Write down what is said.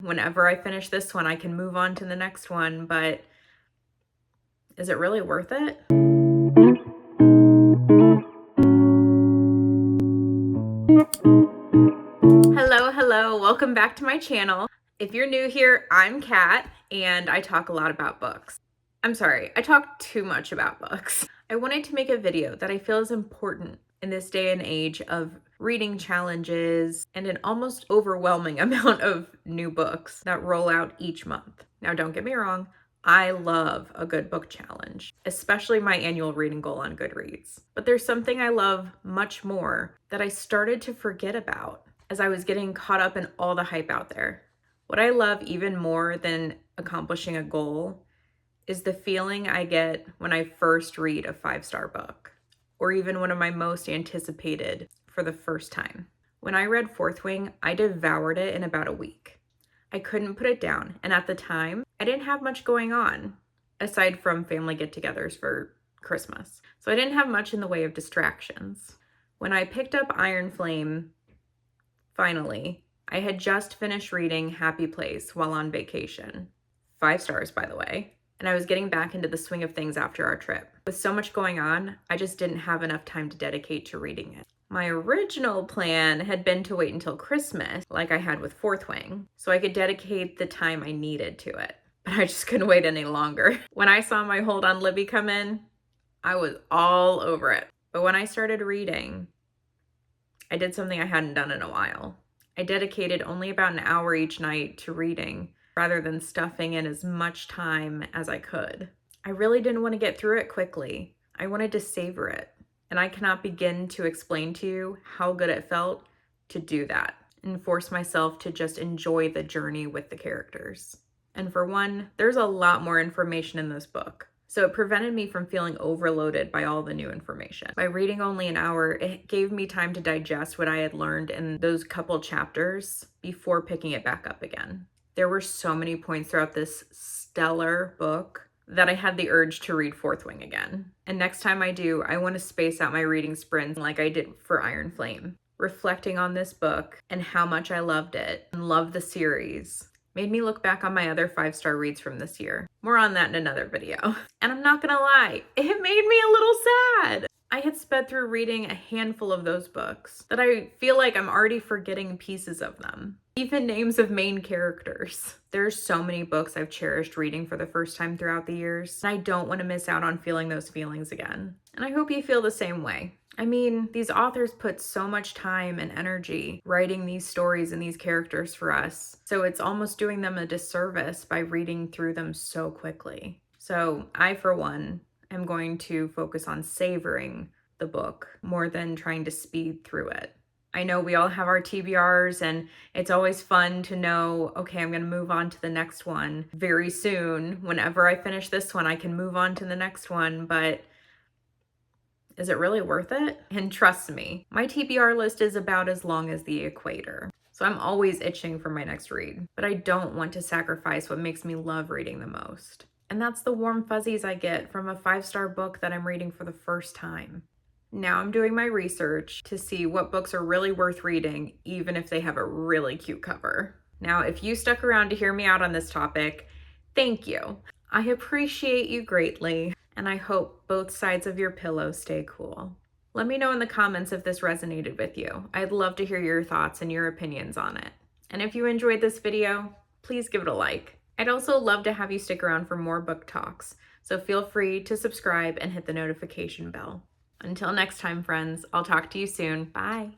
whenever I finish this one, I can move on to the next one, but is it really worth it? Hello, welcome back to my channel. If you're new here, I'm Kat, and I talk a lot about books. I'm sorry, I talk too much about books. I wanted to make a video that I feel is important in this day and age of reading challenges and an almost overwhelming amount of new books that roll out each month. Now, don't get me wrong, I love a good book challenge, especially my annual reading goal on Goodreads. But there's something I love much more that I started to forget about as I was getting caught up in all the hype out there. What I love even more than accomplishing a goal is the feeling I get when I first read a 5-star book, or even one of my most anticipated for the first time. When I read Fourth Wing, I devoured it in about a week. I couldn't put it down, and at the time, I didn't have much going on, aside from family get-togethers for Christmas. So I didn't have much in the way of distractions. When I picked up Iron Flame, finally, I had just finished reading Happy Place while on vacation. 5 stars, by the way. And I was getting back into the swing of things after our trip. With so much going on, I just didn't have enough time to dedicate to reading it. My original plan had been to wait until Christmas, like I had with Fourth Wing, so I could dedicate the time I needed to it. But I just couldn't wait any longer. When I saw my hold on Libby come in, I was all over it. But when I started reading, I did something I hadn't done in a while. I dedicated only about an hour each night to reading, rather than stuffing in as much time as I could. I really didn't want to get through it quickly. I wanted to savor it. And I cannot begin to explain to you how good it felt to do that and force myself to just enjoy the journey with the characters. And for one, there's a lot more information in this book, so it prevented me from feeling overloaded by all the new information. By reading only an hour, it gave me time to digest what I had learned in those couple chapters before picking it back up again. There were so many points throughout this stellar book that I had the urge to read Fourth Wing again. And next time I do, I want to space out my reading sprints like I did for Iron Flame. Reflecting on this book and how much I loved it and loved the series made me look back on my other 5-star reads from this year. More on that in another video. And I'm not gonna lie, it made me a little sad. I had sped through reading a handful of those books that I feel like I'm already forgetting pieces of them. Even names of main characters. There's so many books I've cherished reading for the first time throughout the years, and I don't want to miss out on feeling those feelings again. And I hope you feel the same way. I mean, these authors put so much time and energy writing these stories and these characters for us, so it's almost doing them a disservice by reading through them so quickly. So I, for one, am going to focus on savoring the book more than trying to speed through it. I know we all have our TBRs, and it's always fun to know, okay, I'm going to move on to the next one very soon. Whenever I finish this one, I can move on to the next one, but is it really worth it? And trust me, my TBR list is about as long as the equator. So I'm always itching for my next read, but I don't want to sacrifice what makes me love reading the most. And that's the warm fuzzies I get from a 5-star book that I'm reading for the first time. Now I'm doing my research to see what books are really worth reading, even if they have a really cute cover. Now, if you stuck around to hear me out on this topic, thank you. I appreciate you greatly, and I hope both sides of your pillow stay cool. Let me know in the comments if this resonated with you. I'd love to hear your thoughts and your opinions on it. And if you enjoyed this video, please give it a like. I'd also love to have you stick around for more book talks, so feel free to subscribe and hit the notification bell. Until next time, friends, I'll talk to you soon. Bye.